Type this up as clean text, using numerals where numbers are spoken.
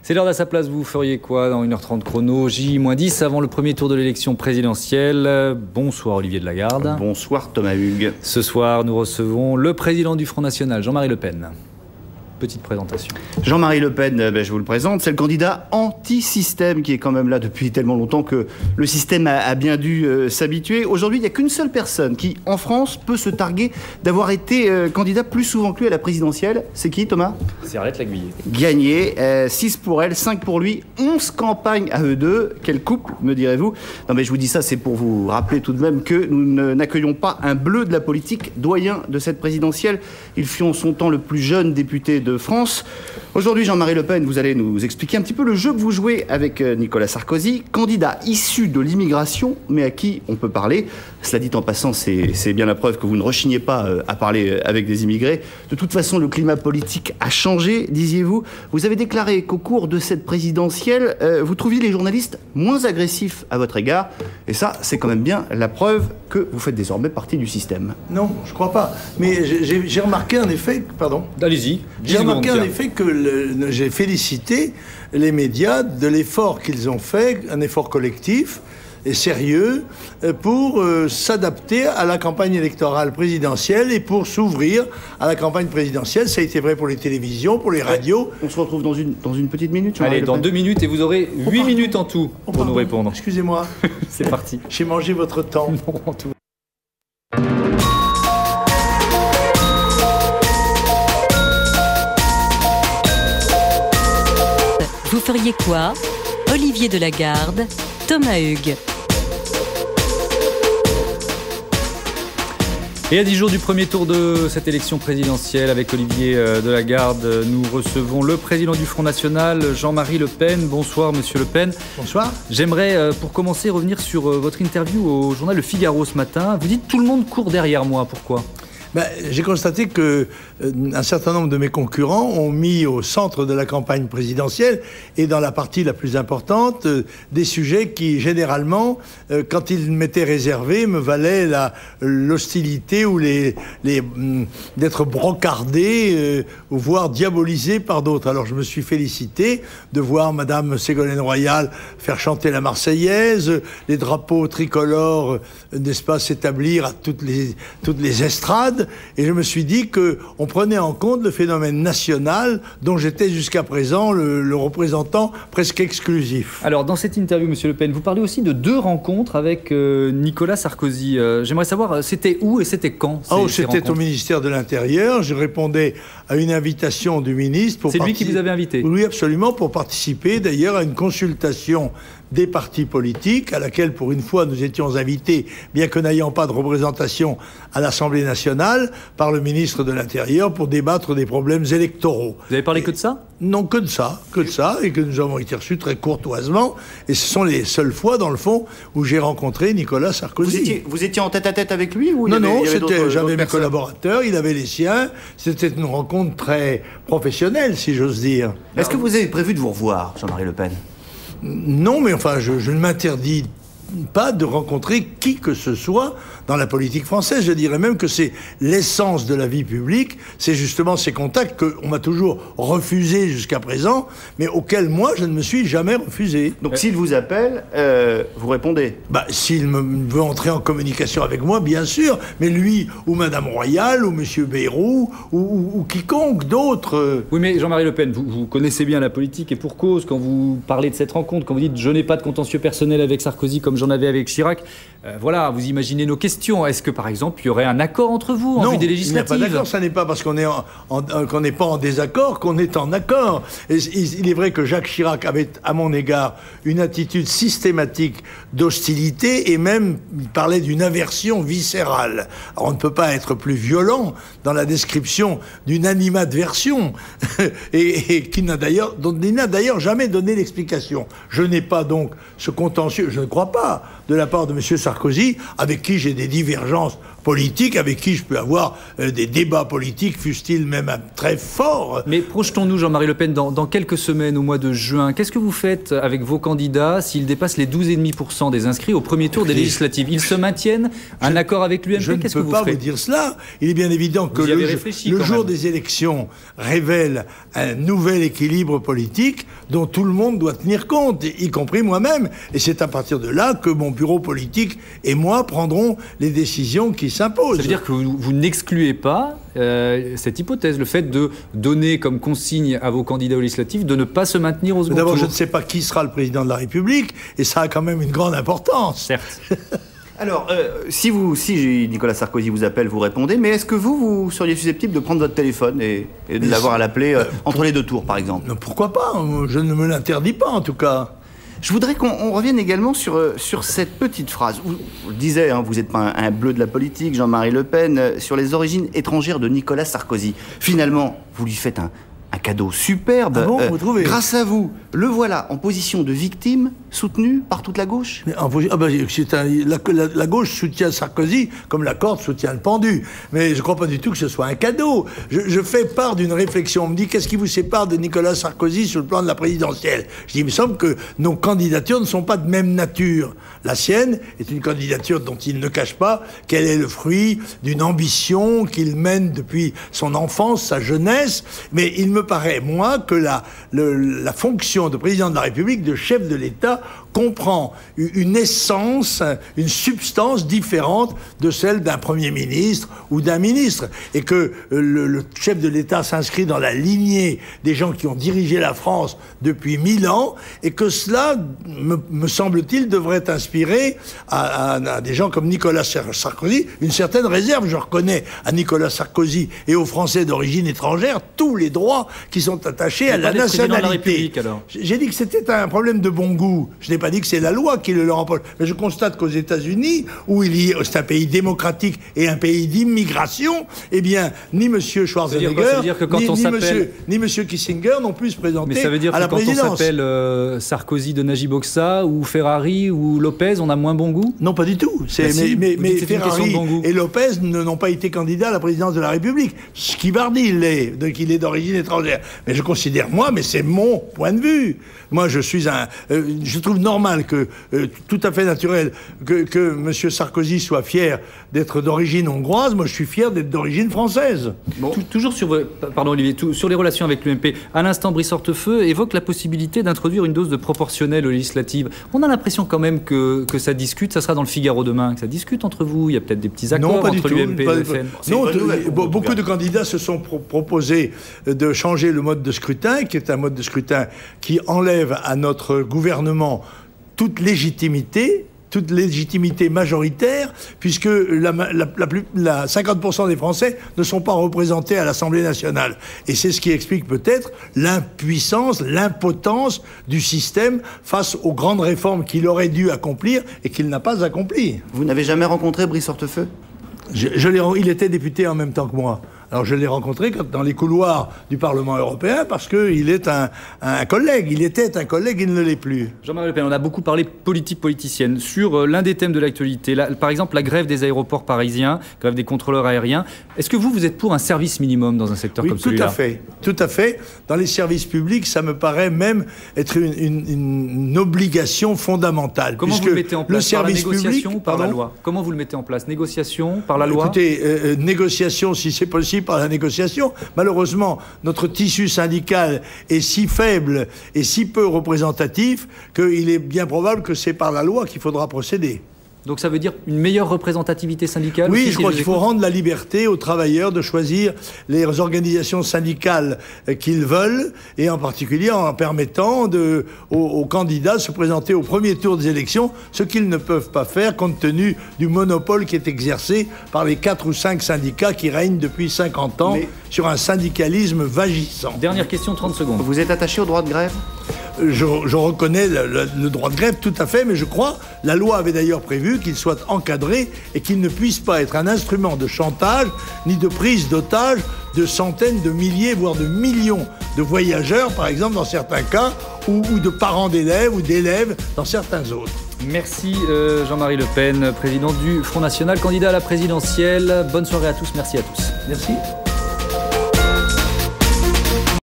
C'est l'heure d'À sa place, vous feriez quoi dans 1h30 chrono, J-10 avant le premier tour de l'élection présidentielle. Bonsoir Olivier de Lagarde. Bonsoir Thomas Hugues. Ce soir, nous recevons le président du Front National, Jean-Marie Le Pen. Petite présentation. Jean-Marie Le Pen, je vous le présente, c'est le candidat anti-système qui est quand même là depuis tellement longtemps que le système a bien dû s'habituer. Aujourd'hui, il n'y a qu'une seule personne qui, en France, peut se targuer d'avoir été candidat plus souvent que lui à la présidentielle. C'est qui, Thomas? C'est Arlette Laguiller. Gagné, 6 pour elle, 5 pour lui, 11 campagnes à eux deux. Quel couple, me direz-vous? Non mais je vous dis ça, c'est pour vous rappeler tout de même que nous n'accueillons pas un bleu de la politique, doyen de cette présidentielle. Il fut en son temps le plus jeune député de France. Aujourd'hui, Jean-Marie Le Pen, vous allez nous expliquer un petit peu le jeu que vous jouez avec Nicolas Sarkozy, candidat issu de l'immigration, mais à qui on peut parler. Cela dit en passant, c'est bien la preuve que vous ne rechignez pas à parler avec des immigrés. De toute façon, le climat politique a changé, disiez-vous. Vous avez déclaré qu'au cours de cette présidentielle, vous trouviez les journalistes moins agressifs à votre égard. Et ça, c'est quand même bien la preuve que vous faites désormais partie du système. Non, je crois pas. Mais j'ai remarqué en effet... Pardon. Allez-y. J'ai remarqué en effet que j'ai félicité les médias de l'effort qu'ils ont fait, un effort collectif et sérieux, pour s'adapter à la campagne électorale présidentielle et pour s'ouvrir à la campagne présidentielle. Ça a été vrai pour les télévisions, pour les radios. On se retrouve dans une petite minute. Allez, dans 2 minutes et vous aurez 8 minutes en tout pour nous répondre. Excusez-moi. C'est parti. J'ai mangé votre temps. Non, tout. Vous feriez quoi? Olivier de Lagarde, Thomas Hugues. Et à 10 jours du premier tour de cette élection présidentielle, avec Olivier de Lagarde, nous recevons le président du Front National, Jean-Marie Le Pen. Bonsoir, monsieur Le Pen. Bonsoir. J'aimerais, pour commencer, revenir sur votre interview au journal Le Figaro ce matin. Vous dites « Tout le monde court derrière moi ». Pourquoi ? J'ai constaté que un certain nombre de mes concurrents ont mis au centre de la campagne présidentielle et dans la partie la plus importante des sujets qui, généralement, quand ils m'étaient réservés, me valaient l'hostilité ou d'être brocardé, voire diabolisé par d'autres. Alors je me suis félicité de voir Madame Ségolène Royal faire chanter la Marseillaise, les drapeaux tricolores, n'est-ce pas, s'établir à toutes les estrades. Et je me suis dit qu'on prenait en compte le phénomène national dont j'étais jusqu'à présent le représentant presque exclusif. Alors, dans cette interview, monsieur Le Pen, vous parlez aussi de 2 rencontres avec Nicolas Sarkozy. J'aimerais savoir, c'était où et c'était quand C'était au ministère de l'Intérieur. Je répondais à une invitation du ministre. C'est lui qui vous avait invité? Oui, absolument, pour participer d'ailleurs à une consultation des partis politiques, à laquelle, pour une fois, nous étions invités, bien que n'ayant pas de représentation à l'Assemblée nationale, par le ministre de l'Intérieur, pour débattre des problèmes électoraux. Vous avez parlé que de ça? Non, que de ça, et que nous avons été reçus très courtoisement, et ce sont les seules fois, dans le fond, où j'ai rencontré Nicolas Sarkozy. Vous étiez en tête-à-tête avec lui ou j'avais mes collaborateurs, il avait les siens, c'était une rencontre très professionnelle, si j'ose dire. Est-ce que vous avez prévu de vous revoir, Jean-Marie Le Pen? Non, mais enfin, je ne m'interdis pas de rencontrer qui que ce soit dans la politique française. Je dirais même que c'est l'essence de la vie publique, c'est justement ces contacts qu'on m'a toujours refusés jusqu'à présent, mais auxquels moi je ne me suis jamais refusé. Donc s'il vous appelle, vous répondez? S'il veut entrer en communication avec moi, bien sûr, mais lui, ou Madame Royal, ou Monsieur Bayrou, ou quiconque d'autre. Oui, mais Jean-Marie Le Pen, vous connaissez bien la politique, et pour cause, quand vous parlez de cette rencontre, quand vous dites « je n'ai pas de contentieux personnel avec Sarkozy comme j'en avais avec Chirac », voilà, vous imaginez nos questions. Est-ce que, par exemple, il y aurait un accord entre vous en vue des législatives? Non, il n'y a pas d'accord. Ça n'est pas parce qu'on n'est pas en désaccord qu'on est en accord. Et il est vrai que Jacques Chirac avait, à mon égard, une attitude systématique d'hostilité et même, il parlait d'une aversion viscérale. Alors, on ne peut pas être plus violent dans la description d'une animadversion et dont il n'a d'ailleurs jamais donné l'explication. Je n'ai pas donc ce contentieux, je ne crois pas, pas de la part de M. Sarkozy, avec qui j'ai des divergences politiques, avec qui je peux avoir des débats politiques, fussent-ils même très forts. Mais projetons-nous, Jean-Marie Le Pen, dans quelques semaines, au mois de juin. Qu'est-ce que vous faites avec vos candidats s'ils dépassent les 12,5% des inscrits au premier tour des législatives? Ils se maintiennent? Un accord avec l'UMP? Je ne peux pas vous dire cela. Il est bien évident que le jour des élections révèle un nouvel équilibre politique dont tout le monde doit tenir compte, y compris moi-même. Et c'est à partir de là que mon bureau politique et moi prendrons les décisions qui s'imposent. Ça veut dire que vous n'excluez pas cette hypothèse, le fait de donner comme consigne à vos candidats aux législatives de ne pas se maintenir au second tour? D'abord, je ne sais pas qui sera le président de la République, et ça a quand même une grande importance. Certes. Alors, si Nicolas Sarkozy vous appelle, vous répondez, mais est-ce que vous seriez susceptible de prendre votre téléphone et de l'avoir à l'appeler entre les deux tours, par exemple? Pourquoi pas? Je ne me l'interdis pas, en tout cas. Je voudrais qu'on revienne également sur cette petite phrase. Vous le disiez, vous n'êtes pas un bleu de la politique, Jean-Marie Le Pen, sur les origines étrangères de Nicolas Sarkozy. Finalement, vous lui faites un cadeau superbe. Ah bon, vous trouvez? Grâce à vous, le voilà en position de victime, soutenu par toute la gauche. La gauche soutient Sarkozy comme la corde soutient le pendu. Mais je ne crois pas du tout que ce soit un cadeau. Je fais part d'une réflexion. On me dit, qu'est-ce qui vous sépare de Nicolas Sarkozy sur le plan de la présidentielle? Je dis, il me semble que nos candidatures ne sont pas de même nature. La sienne est une candidature dont il ne cache pas qu'elle est le fruit d'une ambition qu'il mène depuis son enfance, sa jeunesse. Mais il me paraît, moi, que la fonction de président de la République, de chef de l'État, comprend une essence, une substance différente de celle d'un Premier ministre ou d'un ministre. Et que le chef de l'État s'inscrit dans la lignée des gens qui ont dirigé la France depuis 1000 ans, et que cela, me semble-t-il, devrait inspirer à des gens comme Nicolas Sarkozy une certaine réserve. Je reconnais à Nicolas Sarkozy et aux Français d'origine étrangère tous les droits qui sont attachés à la nationalité. J'ai dit que c'était un problème de bon goût. Je n'ai pas dit que c'est la loi qui le leur empêche. Mais je constate qu'aux États-Unis, où c'est un pays démocratique et un pays d'immigration, eh bien, ni M. Schwarzenegger, ni M. Kissinger n'ont pu se présenter à la présidence. Mais ça veut dire que quand on s'appelle Sarkozy de Najib Oksa, ou Ferrari, ou Lopez, on a moins bon goût? Non, pas du tout. Mais Ferrari et Lopez n'ont pas été candidats à la présidence de la République. Skibardi, il est d'origine étrangère. Mais je considère, moi, mais c'est mon point de vue. Moi, je trouve normal tout à fait naturel que M. Sarkozy soit fier d'être d'origine hongroise. Moi, je suis fier d'être d'origine française. Bon. Toujours sur les relations avec l'UMP. À l'instant, Brice Hortefeux évoque la possibilité d'introduire une dose de proportionnelle aux législatives. On a l'impression quand même que ça discute. Ça sera dans le Figaro demain, que ça discute entre vous. Il y a peut-être des petits accords entre l'UMP et le FN. Non, beaucoup de candidats se sont proposés de changer le mode de scrutin, qui est un mode de scrutin qui enlève à notre gouvernement toute légitimité majoritaire, puisque 50% des Français ne sont pas représentés à l'Assemblée nationale. Et c'est ce qui explique peut-être l'impuissance, l'impotence du système face aux grandes réformes qu'il aurait dû accomplir et qu'il n'a pas accomplies. Vous n'avez jamais rencontré Brice Hortefeux? Il était député en même temps que moi. Alors je l'ai rencontré dans les couloirs du Parlement européen parce qu'il est un collègue. Il était un collègue, il ne l'est plus. Jean-Marie Le Pen, on a beaucoup parlé politique politicienne. Sur l'un des thèmes de l'actualité, par exemple la grève des aéroports parisiens, grève des contrôleurs aériens. Est-ce que vous êtes pour un service minimum dans un secteur comme celui-là? Tout à fait. Dans les services publics, ça me paraît même être une obligation fondamentale. Comment vous le mettez en place? Par la négociation ou par la loi? Comment vous le mettez en place? Négociation, par la loi? Écoutez, négociation si c'est possible, par la négociation. Malheureusement, notre tissu syndical est si faible et si peu représentatif qu'il est bien probable que c'est par la loi qu'il faudra procéder. Donc ça veut dire une meilleure représentativité syndicale? Oui, je crois qu'il faut rendre la liberté aux travailleurs de choisir les organisations syndicales qu'ils veulent, et en particulier en permettant aux candidats de se présenter au premier tour des élections, ce qu'ils ne peuvent pas faire compte tenu du monopole qui est exercé par les 4 ou 5 syndicats qui règnent depuis 50 ans sur un syndicalisme vagissant. Dernière question, 30 secondes. Vous êtes attaché au droit de grève? Je reconnais le droit de grève tout à fait, mais je crois, la loi avait d'ailleurs prévu qu'il soit encadré et qu'il ne puisse pas être un instrument de chantage ni de prise d'otage de centaines de milliers, voire de millions de voyageurs, par exemple dans certains cas, ou de parents d'élèves ou d'élèves dans certains autres. Merci Jean-Marie Le Pen, président du Front National, candidat à la présidentielle. Bonne soirée à tous, merci à tous. Merci.